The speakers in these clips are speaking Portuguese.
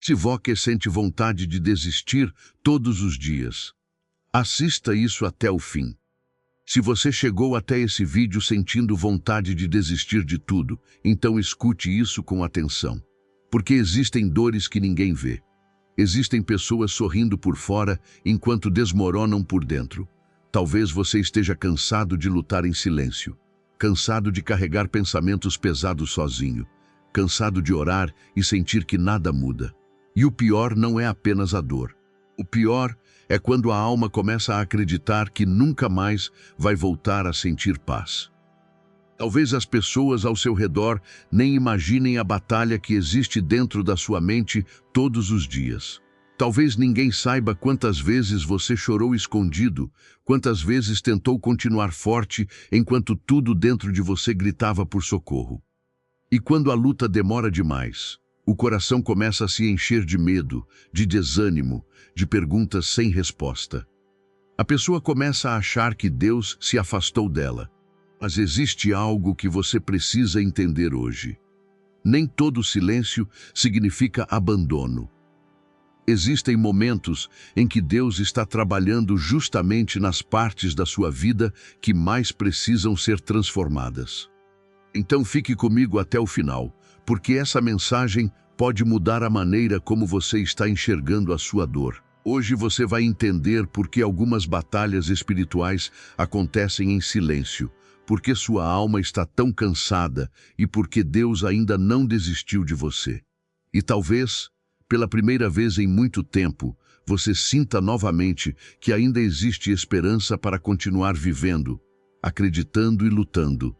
Se você sente vontade de desistir todos os dias, assista isso até o fim. Se você chegou até esse vídeo sentindo vontade de desistir de tudo, então escute isso com atenção. Porque existem dores que ninguém vê. Existem pessoas sorrindo por fora enquanto desmoronam por dentro. Talvez você esteja cansado de lutar em silêncio, cansado de carregar pensamentos pesados sozinho, cansado de orar e sentir que nada muda. E o pior não é apenas a dor. O pior é quando a alma começa a acreditar que nunca mais vai voltar a sentir paz. Talvez as pessoas ao seu redor nem imaginem a batalha que existe dentro da sua mente todos os dias. Talvez ninguém saiba quantas vezes você chorou escondido, quantas vezes tentou continuar forte enquanto tudo dentro de você gritava por socorro. E quando a luta demora demais, o coração começa a se encher de medo, de desânimo, de perguntas sem resposta. A pessoa começa a achar que Deus se afastou dela. Mas existe algo que você precisa entender hoje. Nem todo silêncio significa abandono. Existem momentos em que Deus está trabalhando justamente nas partes da sua vida que mais precisam ser transformadas. Então fique comigo até o final, porque essa mensagem pode mudar a maneira como você está enxergando a sua dor. Hoje você vai entender por que algumas batalhas espirituais acontecem em silêncio, por que sua alma está tão cansada e por que Deus ainda não desistiu de você. E talvez, pela primeira vez em muito tempo, você sinta novamente que ainda existe esperança para continuar vivendo, acreditando e lutando.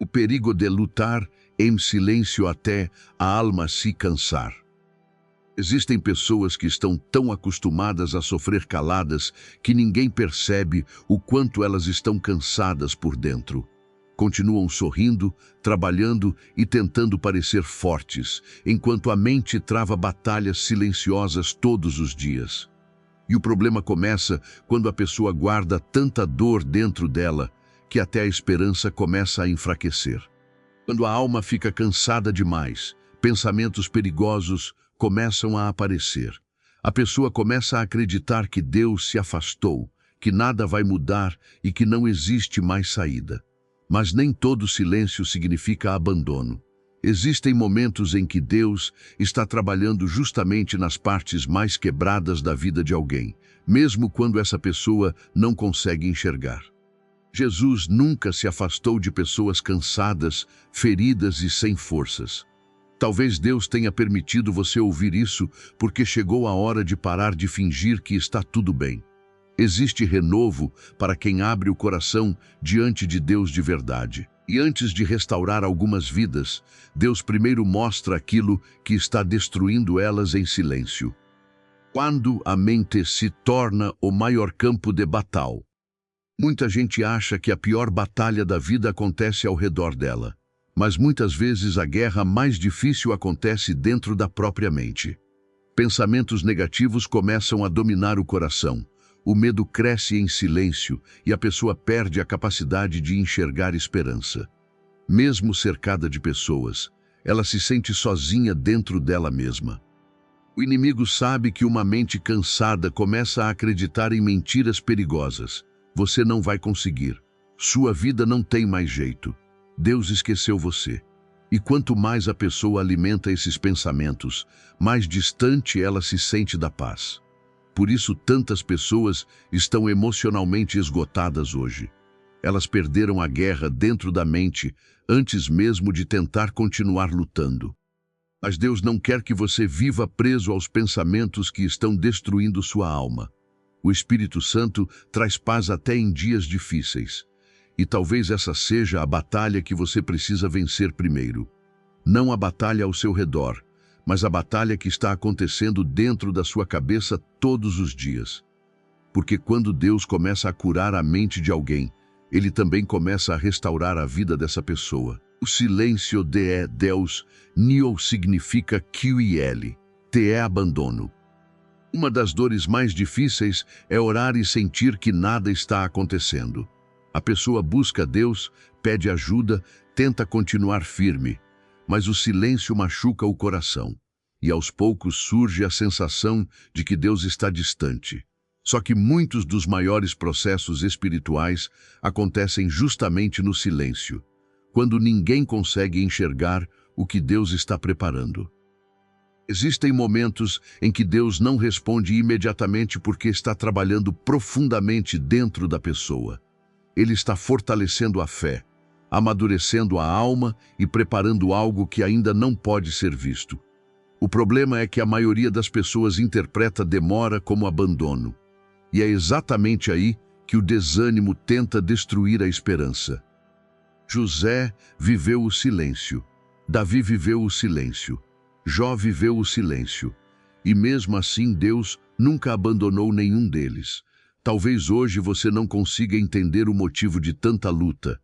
O perigo de lutar em silêncio até a alma se cansar. Existem pessoas que estão tão acostumadas a sofrer caladas que ninguém percebe o quanto elas estão cansadas por dentro. Continuam sorrindo, trabalhando e tentando parecer fortes, enquanto a mente trava batalhas silenciosas todos os dias. E o problema começa quando a pessoa guarda tanta dor dentro dela que até a esperança começa a enfraquecer. Quando a alma fica cansada demais, pensamentos perigosos começam a aparecer. A pessoa começa a acreditar que Deus se afastou, que nada vai mudar e que não existe mais saída. Mas nem todo silêncio significa abandono. Existem momentos em que Deus está trabalhando justamente nas partes mais quebradas da vida de alguém, mesmo quando essa pessoa não consegue enxergar. Jesus nunca se afastou de pessoas cansadas, feridas e sem forças. Talvez Deus tenha permitido você ouvir isso porque chegou a hora de parar de fingir que está tudo bem. Existe renovo para quem abre o coração diante de Deus de verdade. E antes de restaurar algumas vidas, Deus primeiro mostra aquilo que está destruindo elas em silêncio. Quando a mente se torna o maior campo de batalha, muita gente acha que a pior batalha da vida acontece ao redor dela. Mas muitas vezes a guerra mais difícil acontece dentro da própria mente. Pensamentos negativos começam a dominar o coração. O medo cresce em silêncio e a pessoa perde a capacidade de enxergar esperança. Mesmo cercada de pessoas, ela se sente sozinha dentro dela mesma. O inimigo sabe que uma mente cansada começa a acreditar em mentiras perigosas. Você não vai conseguir. Sua vida não tem mais jeito. Deus esqueceu você. E quanto mais a pessoa alimenta esses pensamentos, mais distante ela se sente da paz. Por isso tantas pessoas estão emocionalmente esgotadas hoje. Elas perderam a guerra dentro da mente antes mesmo de tentar continuar lutando. Mas Deus não quer que você viva preso aos pensamentos que estão destruindo sua alma. O Espírito Santo traz paz até em dias difíceis. E talvez essa seja a batalha que você precisa vencer primeiro. Não a batalha ao seu redor, mas a batalha que está acontecendo dentro da sua cabeça todos os dias. Porque quando Deus começa a curar a mente de alguém, Ele também começa a restaurar a vida dessa pessoa. O silêncio de Deus, Nio significa QIL, te é abandono. Uma das dores mais difíceis é orar e sentir que nada está acontecendo. A pessoa busca Deus, pede ajuda, tenta continuar firme, mas o silêncio machuca o coração. e aos poucos surge a sensação de que Deus está distante. Só que muitos dos maiores processos espirituais acontecem justamente no silêncio, quando ninguém consegue enxergar o que Deus está preparando. Existem momentos em que Deus não responde imediatamente porque está trabalhando profundamente dentro da pessoa. Ele está fortalecendo a fé, amadurecendo a alma e preparando algo que ainda não pode ser visto. O problema é que a maioria das pessoas interpreta demora como abandono. E é exatamente aí que o desânimo tenta destruir a esperança. José viveu o silêncio, Davi viveu o silêncio, Jó viveu o silêncio. E mesmo assim Deus nunca abandonou nenhum deles. Talvez hoje você não consiga entender o motivo de tanta luta,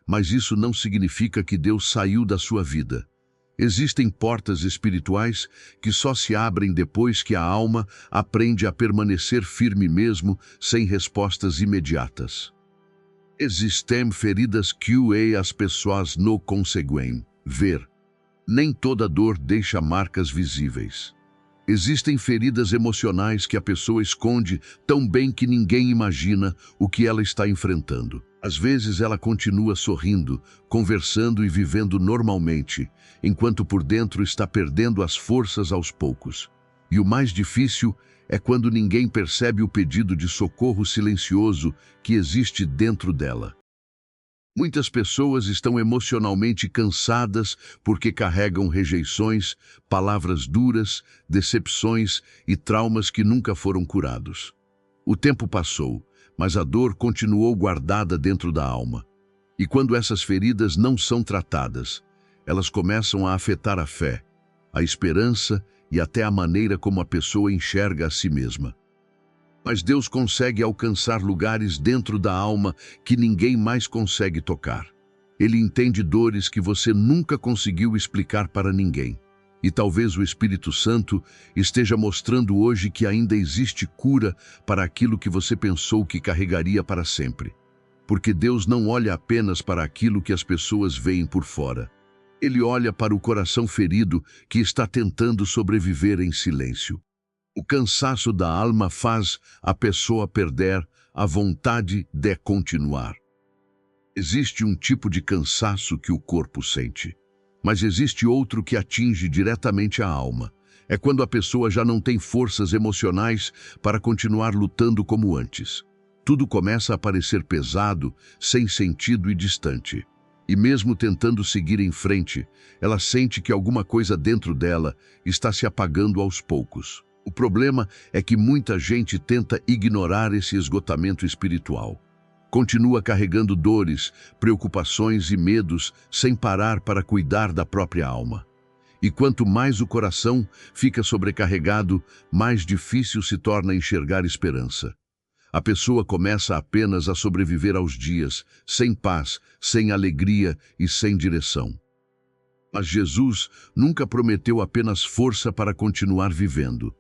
mas isso não significa que Deus saiu da sua vida. Existem portas espirituais que só se abrem depois que a alma aprende a permanecer firme mesmo sem respostas imediatas. Existem feridas que as pessoas não conseguem ver. Nem toda dor deixa marcas visíveis. Existem feridas emocionais que a pessoa esconde tão bem que ninguém imagina o que ela está enfrentando. Às vezes ela continua sorrindo, conversando e vivendo normalmente, enquanto por dentro está perdendo as forças aos poucos. E o mais difícil é quando ninguém percebe o pedido de socorro silencioso que existe dentro dela. Muitas pessoas estão emocionalmente cansadas porque carregam rejeições, palavras duras, decepções e traumas que nunca foram curados. O tempo passou, mas a dor continuou guardada dentro da alma. E quando essas feridas não são tratadas, elas começam a afetar a fé, a esperança e até a maneira como a pessoa enxerga a si mesma. Mas Deus consegue alcançar lugares dentro da alma que ninguém mais consegue tocar. Ele entende dores que você nunca conseguiu explicar para ninguém. E talvez o Espírito Santo esteja mostrando hoje que ainda existe cura para aquilo que você pensou que carregaria para sempre. Porque Deus não olha apenas para aquilo que as pessoas veem por fora. Ele olha para o coração ferido que está tentando sobreviver em silêncio. O cansaço da alma faz a pessoa perder a vontade de continuar. Existe um tipo de cansaço que o corpo sente, mas existe outro que atinge diretamente a alma. É quando a pessoa já não tem forças emocionais para continuar lutando como antes. Tudo começa a parecer pesado, sem sentido e distante. E mesmo tentando seguir em frente, ela sente que alguma coisa dentro dela está se apagando aos poucos. O problema é que muita gente tenta ignorar esse esgotamento espiritual. Continua carregando dores, preocupações e medos sem parar para cuidar da própria alma. E quanto mais o coração fica sobrecarregado, mais difícil se torna enxergar esperança. A pessoa começa apenas a sobreviver aos dias, sem paz, sem alegria e sem direção. Mas Jesus nunca prometeu apenas força para continuar vivendo.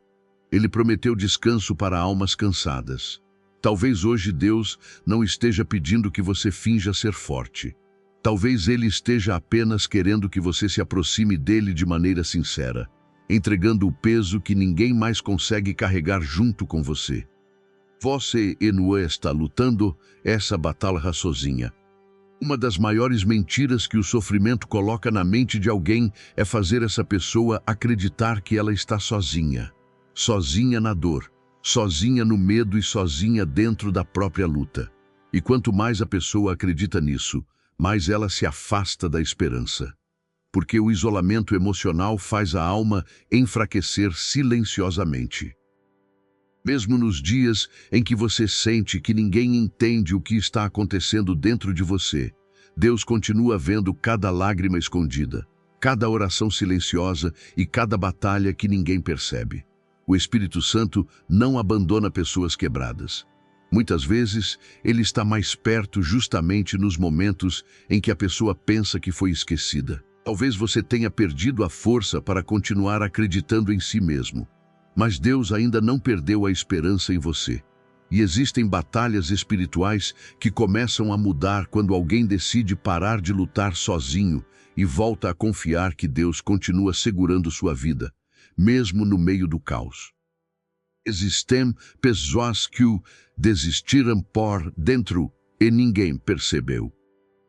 Ele prometeu descanso para almas cansadas. Talvez hoje Deus não esteja pedindo que você finja ser forte. Talvez Ele esteja apenas querendo que você se aproxime dele de maneira sincera, entregando o peso que ninguém mais consegue carregar junto com você. Você não está lutando essa batalha sozinha. Uma das maiores mentiras que o sofrimento coloca na mente de alguém é fazer essa pessoa acreditar que ela está sozinha. Sozinha na dor, sozinha no medo e sozinha dentro da própria luta. E quanto mais a pessoa acredita nisso, mais ela se afasta da esperança. Porque o isolamento emocional faz a alma enfraquecer silenciosamente. Mesmo nos dias em que você sente que ninguém entende o que está acontecendo dentro de você, Deus continua vendo cada lágrima escondida, cada oração silenciosa e cada batalha que ninguém percebe. O Espírito Santo não abandona pessoas quebradas. Muitas vezes, ele está mais perto justamente nos momentos em que a pessoa pensa que foi esquecida. Talvez você tenha perdido a força para continuar acreditando em si mesmo. Mas Deus ainda não perdeu a esperança em você. E existem batalhas espirituais que começam a mudar quando alguém decide parar de lutar sozinho e volta a confiar que Deus continua segurando sua vida, mesmo no meio do caos. Existem pessoas que desistiram por dentro e ninguém percebeu.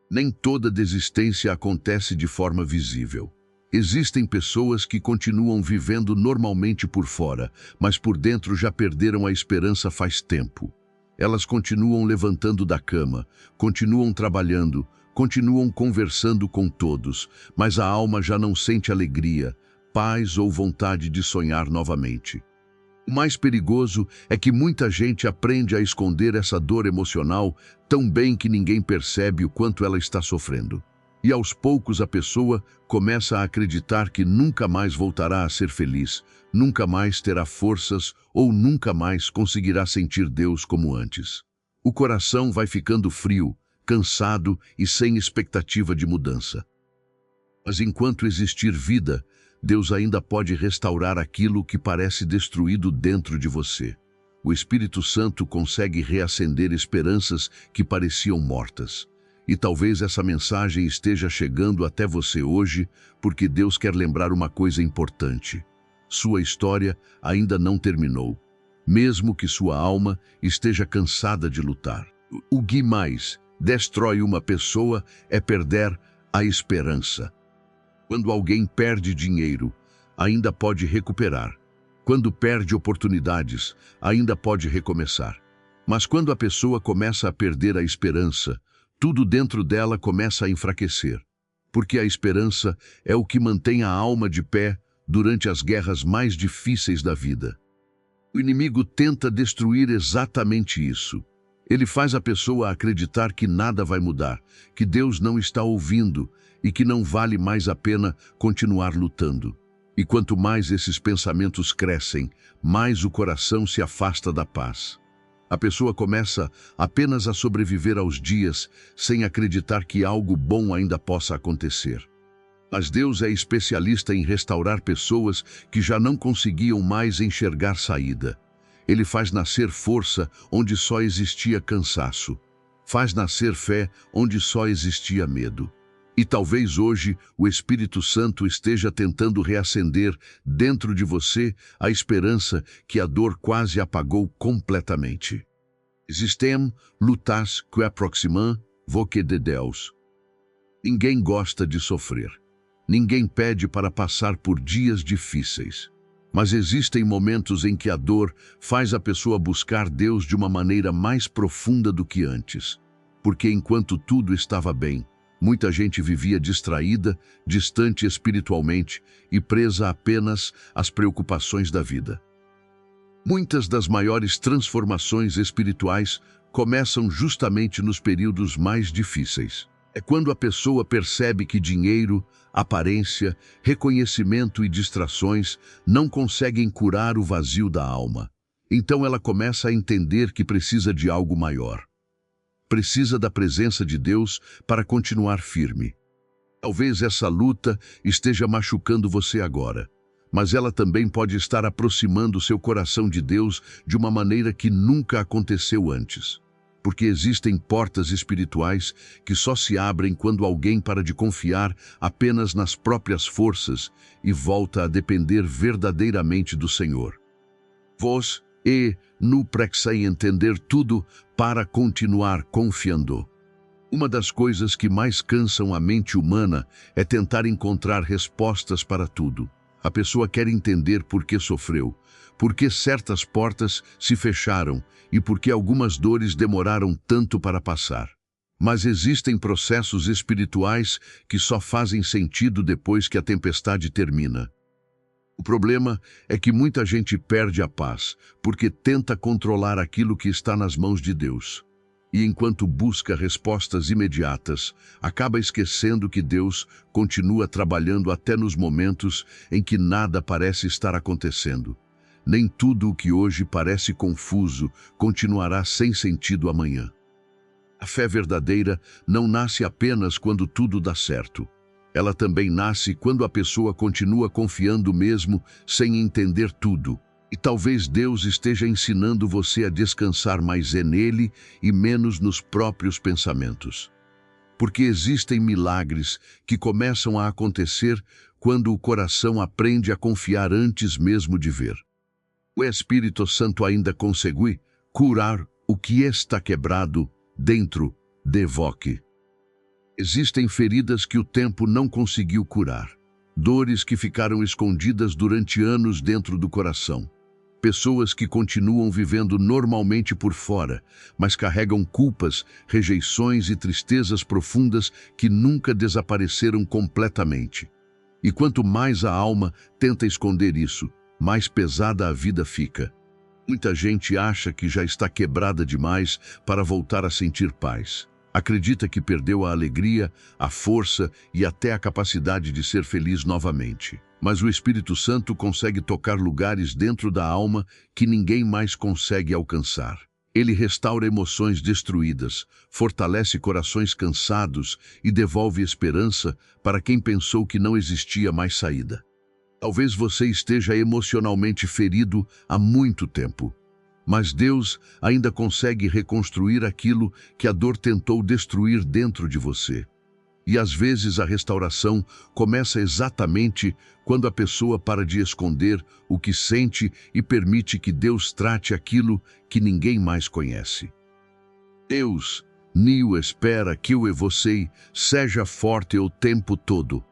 Nem toda desistência acontece de forma visível. Existem pessoas que continuam vivendo normalmente por fora, mas por dentro já perderam a esperança faz tempo. Elas continuam levantando da cama, continuam trabalhando, continuam conversando com todos, mas a alma já não sente alegria, paz ou vontade de sonhar novamente. O mais perigoso é que muita gente aprende a esconder essa dor emocional tão bem que ninguém percebe o quanto ela está sofrendo. E aos poucos a pessoa começa a acreditar que nunca mais voltará a ser feliz, nunca mais terá forças ou nunca mais conseguirá sentir Deus como antes. O coração vai ficando frio, cansado e sem expectativa de mudança. Mas enquanto existir vida, Deus ainda pode restaurar aquilo que parece destruído dentro de você. O Espírito Santo consegue reacender esperanças que pareciam mortas. E talvez essa mensagem esteja chegando até você hoje, porque Deus quer lembrar uma coisa importante. Sua história ainda não terminou, mesmo que sua alma esteja cansada de lutar. O que mais destrói uma pessoa é perder a esperança. Quando alguém perde dinheiro, ainda pode recuperar. Quando perde oportunidades, ainda pode recomeçar. Mas quando a pessoa começa a perder a esperança, tudo dentro dela começa a enfraquecer. Porque a esperança é o que mantém a alma de pé durante as guerras mais difíceis da vida. O inimigo tenta destruir exatamente isso. Ele faz a pessoa acreditar que nada vai mudar, que Deus não está ouvindo e que não vale mais a pena continuar lutando. E quanto mais esses pensamentos crescem, mais o coração se afasta da paz. A pessoa começa apenas a sobreviver aos dias, sem acreditar que algo bom ainda possa acontecer. Mas Deus é especialista em restaurar pessoas que já não conseguiam mais enxergar saída. Ele faz nascer força onde só existia cansaço. Faz nascer fé onde só existia medo. E talvez hoje o Espírito Santo esteja tentando reacender dentro de você a esperança que a dor quase apagou completamente. Existem lutas que aproximam você de Deus. Ninguém gosta de sofrer. Ninguém pede para passar por dias difíceis. Mas existem momentos em que a dor faz a pessoa buscar Deus de uma maneira mais profunda do que antes. Porque enquanto tudo estava bem, muita gente vivia distraída, distante espiritualmente e presa apenas às preocupações da vida. Muitas das maiores transformações espirituais começam justamente nos períodos mais difíceis. É quando a pessoa percebe que dinheiro, aparência, reconhecimento e distrações não conseguem curar o vazio da alma. Então ela começa a entender que precisa de algo maior. Precisa da presença de Deus para continuar firme. Talvez essa luta esteja machucando você agora, mas ela também pode estar aproximando seu coração de Deus de uma maneira que nunca aconteceu antes. Porque existem portas espirituais que só se abrem quando alguém para de confiar apenas nas próprias forças e volta a depender verdadeiramente do Senhor. Vós não precisam entender tudo para continuar confiando. Uma das coisas que mais cansam a mente humana é tentar encontrar respostas para tudo. A pessoa quer entender por que sofreu, por que certas portas se fecharam e por que algumas dores demoraram tanto para passar. Mas existem processos espirituais que só fazem sentido depois que a tempestade termina. O problema é que muita gente perde a paz porque tenta controlar aquilo que está nas mãos de Deus. E enquanto busca respostas imediatas, acaba esquecendo que Deus continua trabalhando até nos momentos em que nada parece estar acontecendo. Nem tudo o que hoje parece confuso continuará sem sentido amanhã. A fé verdadeira não nasce apenas quando tudo dá certo. Ela também nasce quando a pessoa continua confiando mesmo sem entender tudo. E talvez Deus esteja ensinando você a descansar mais nele e menos nos próprios pensamentos. porque existem milagres que começam a acontecer quando o coração aprende a confiar antes mesmo de ver. O Espírito Santo ainda consegue curar o que está quebrado dentro de você. Existem feridas que o tempo não conseguiu curar, dores que ficaram escondidas durante anos dentro do coração. Pessoas que continuam vivendo normalmente por fora, mas carregam culpas, rejeições e tristezas profundas que nunca desapareceram completamente. E quanto mais a alma tenta esconder isso, mais pesada a vida fica. Muita gente acha que já está quebrada demais para voltar a sentir paz. Acredita que perdeu a alegria, a força e até a capacidade de ser feliz novamente. Mas o Espírito Santo consegue tocar lugares dentro da alma que ninguém mais consegue alcançar. Ele restaura emoções destruídas, fortalece corações cansados e devolve esperança para quem pensou que não existia mais saída. Talvez você esteja emocionalmente ferido há muito tempo, mas Deus ainda consegue reconstruir aquilo que a dor tentou destruir dentro de você. E às vezes a restauração começa exatamente quando a pessoa para de esconder o que sente e permite que Deus trate aquilo que ninguém mais conhece. Deus não espera que eu e você seja forte o tempo todo.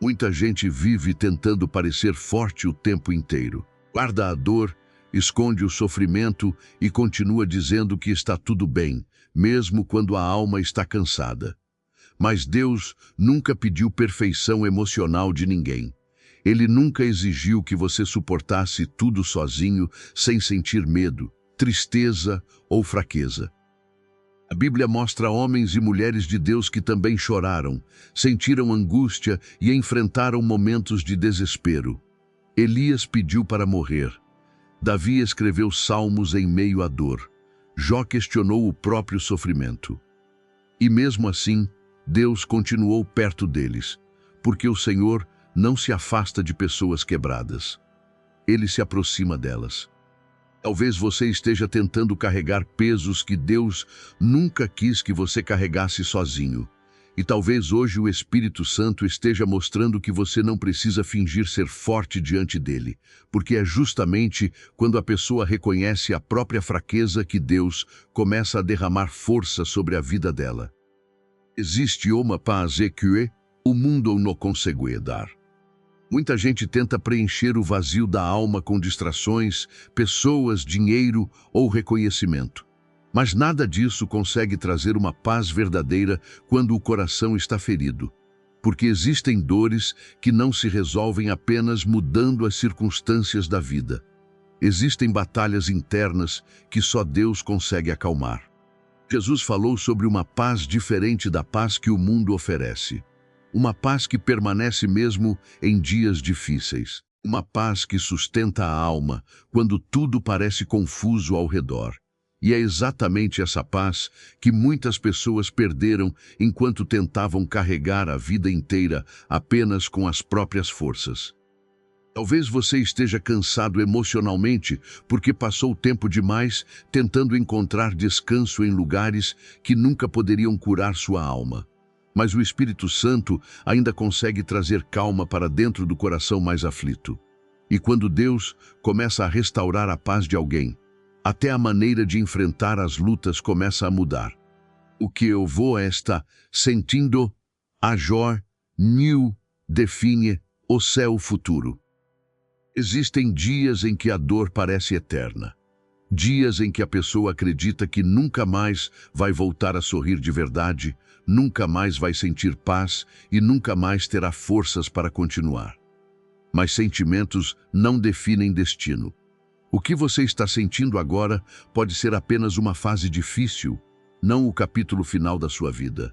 Muita gente vive tentando parecer forte o tempo inteiro. Guarda a dor, esconde o sofrimento e continua dizendo que está tudo bem, mesmo quando a alma está cansada. Mas Deus nunca pediu perfeição emocional de ninguém. Ele nunca exigiu que você suportasse tudo sozinho, sem sentir medo, tristeza ou fraqueza. A Bíblia mostra homens e mulheres de Deus que também choraram, sentiram angústia e enfrentaram momentos de desespero. Elias pediu para morrer. Davi escreveu salmos em meio à dor. Jó questionou o próprio sofrimento. E mesmo assim, Deus continuou perto deles, porque o Senhor não se afasta de pessoas quebradas. Ele se aproxima delas. Talvez você esteja tentando carregar pesos que Deus nunca quis que você carregasse sozinho. E talvez hoje o Espírito Santo esteja mostrando que você não precisa fingir ser forte diante dele, porque é justamente quando a pessoa reconhece a própria fraqueza que Deus começa a derramar força sobre a vida dela. Existe uma paz que o mundo não consegue dar. Muita gente tenta preencher o vazio da alma com distrações, pessoas, dinheiro ou reconhecimento. Mas nada disso consegue trazer uma paz verdadeira quando o coração está ferido. Porque existem dores que não se resolvem apenas mudando as circunstâncias da vida. Existem batalhas internas que só Deus consegue acalmar. Jesus falou sobre uma paz diferente da paz que o mundo oferece. Uma paz que permanece mesmo em dias difíceis. Uma paz que sustenta a alma quando tudo parece confuso ao redor. E é exatamente essa paz que muitas pessoas perderam enquanto tentavam carregar a vida inteira apenas com as próprias forças. Talvez você esteja cansado emocionalmente porque passou tempo demais tentando encontrar descanso em lugares que nunca poderiam curar sua alma. Mas o Espírito Santo ainda consegue trazer calma para dentro do coração mais aflito. E quando Deus começa a restaurar a paz de alguém, até a maneira de enfrentar as lutas começa a mudar. O que eu vou estar sentindo, agora, new, define o seu futuro. Existem dias em que a dor parece eterna. Dias em que a pessoa acredita que nunca mais vai voltar a sorrir de verdade, nunca mais vai sentir paz e nunca mais terá forças para continuar. Mas sentimentos não definem destino. O que você está sentindo agora pode ser apenas uma fase difícil, não o capítulo final da sua vida.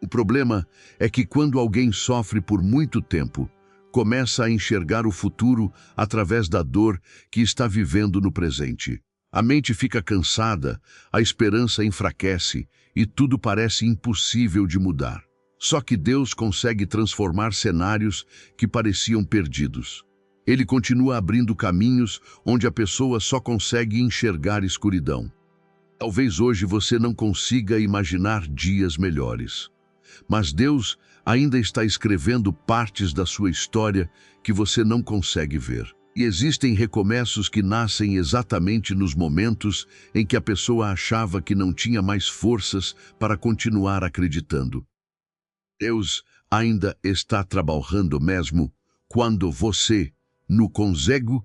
O problema é que quando alguém sofre por muito tempo, começa a enxergar o futuro através da dor que está vivendo no presente. A mente fica cansada, a esperança enfraquece e tudo parece impossível de mudar. Só que Deus consegue transformar cenários que pareciam perdidos. Ele continua abrindo caminhos onde a pessoa só consegue enxergar escuridão. Talvez hoje você não consiga imaginar dias melhores. mas Deus ainda está escrevendo partes da sua história que você não consegue ver. E existem recomeços que nascem exatamente nos momentos em que a pessoa achava que não tinha mais forças para continuar acreditando. Deus ainda está trabalhando mesmo quando você não consegue.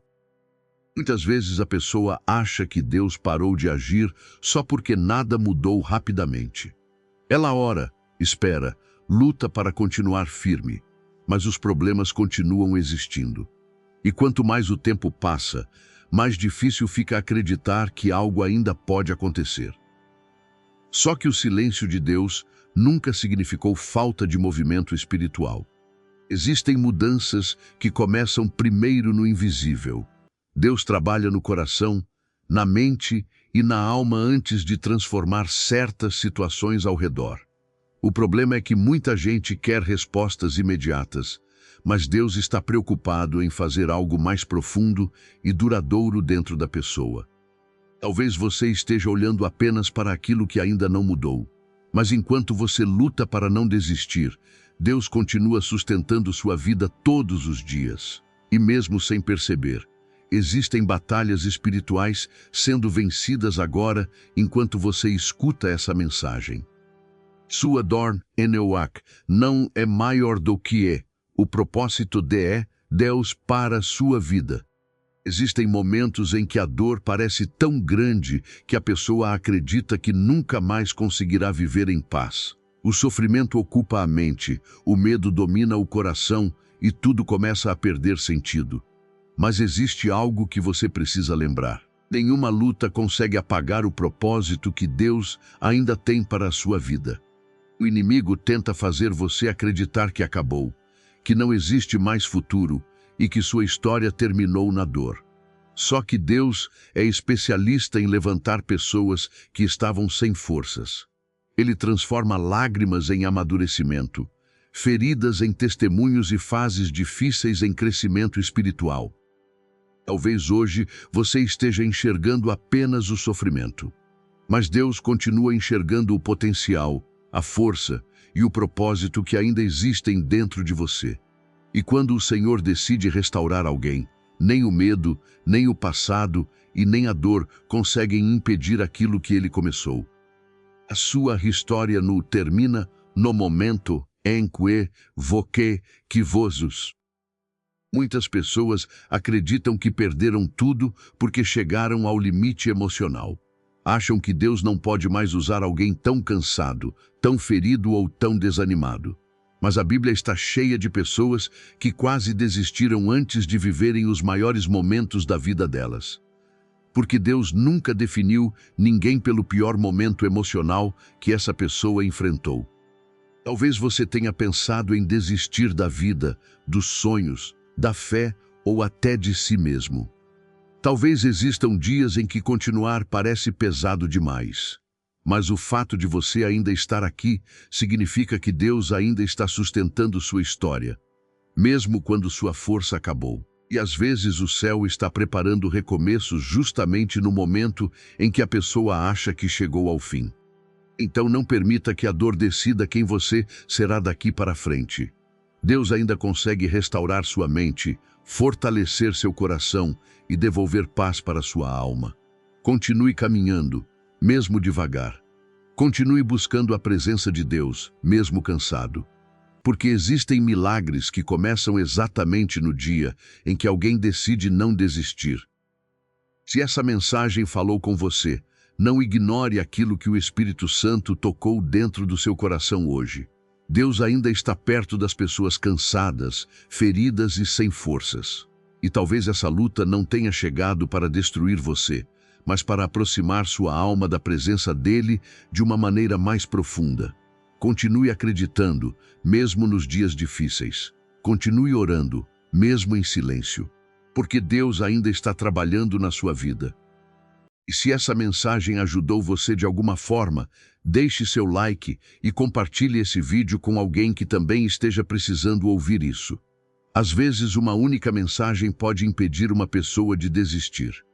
Muitas vezes a pessoa acha que Deus parou de agir só porque nada mudou rapidamente. Ela ora, espera, luta para continuar firme, mas os problemas continuam existindo. E quanto mais o tempo passa, mais difícil fica acreditar que algo ainda pode acontecer. Só que o silêncio de Deus nunca significou falta de movimento espiritual. Existem mudanças que começam primeiro no invisível. Deus trabalha no coração, na mente e na alma antes de transformar certas situações ao redor. O problema é que muita gente quer respostas imediatas, mas Deus está preocupado em fazer algo mais profundo e duradouro dentro da pessoa. Talvez você esteja olhando apenas para aquilo que ainda não mudou, mas enquanto você luta para não desistir, Deus continua sustentando sua vida todos os dias. E mesmo sem perceber, existem batalhas espirituais sendo vencidas agora enquanto você escuta essa mensagem. Sua dor, Enoach, não é maior do que é o propósito de Deus para a sua vida. Existem momentos em que a dor parece tão grande que a pessoa acredita que nunca mais conseguirá viver em paz. O sofrimento ocupa a mente, o medo domina o coração e tudo começa a perder sentido. Mas existe algo que você precisa lembrar. Nenhuma luta consegue apagar o propósito que Deus ainda tem para a sua vida. O inimigo tenta fazer você acreditar que acabou, que não existe mais futuro e que sua história terminou na dor. Só que Deus é especialista em levantar pessoas que estavam sem forças. Ele transforma lágrimas em amadurecimento, feridas em testemunhos e fases difíceis em crescimento espiritual. Talvez hoje você esteja enxergando apenas o sofrimento, mas Deus continua enxergando o potencial, a força e o propósito que ainda existem dentro de você. E quando o Senhor decide restaurar alguém, nem o medo, nem o passado e nem a dor conseguem impedir aquilo que ele começou. A sua história no termina no momento em que vos. Muitas pessoas acreditam que perderam tudo porque chegaram ao limite emocional. Acham que Deus não pode mais usar alguém tão cansado, tão ferido ou tão desanimado. Mas a Bíblia está cheia de pessoas que quase desistiram antes de viverem os maiores momentos da vida delas. Porque Deus nunca definiu ninguém pelo pior momento emocional que essa pessoa enfrentou. Talvez você tenha pensado em desistir da vida, dos sonhos, da fé ou até de si mesmo. Talvez existam dias em que continuar parece pesado demais. Mas o fato de você ainda estar aqui significa que Deus ainda está sustentando sua história, mesmo quando sua força acabou. E às vezes o céu está preparando recomeços justamente no momento em que a pessoa acha que chegou ao fim. Então não permita que a dor decida quem você será daqui para frente. Deus ainda consegue restaurar sua mente, fortalecer seu coração e devolver paz para sua alma. Continue caminhando, mesmo devagar. Continue buscando a presença de Deus, mesmo cansado. Porque existem milagres que começam exatamente no dia em que alguém decide não desistir. Se essa mensagem falou com você, não ignore aquilo que o Espírito Santo tocou dentro do seu coração hoje. Deus ainda está perto das pessoas cansadas, feridas e sem forças. E talvez essa luta não tenha chegado para destruir você, mas para aproximar sua alma da presença dele de uma maneira mais profunda. Continue acreditando, mesmo nos dias difíceis. Continue orando, mesmo em silêncio, porque Deus ainda está trabalhando na sua vida. E se essa mensagem ajudou você de alguma forma, deixe seu like e compartilhe esse vídeo com alguém que também esteja precisando ouvir isso. Às vezes, uma única mensagem pode impedir uma pessoa de desistir.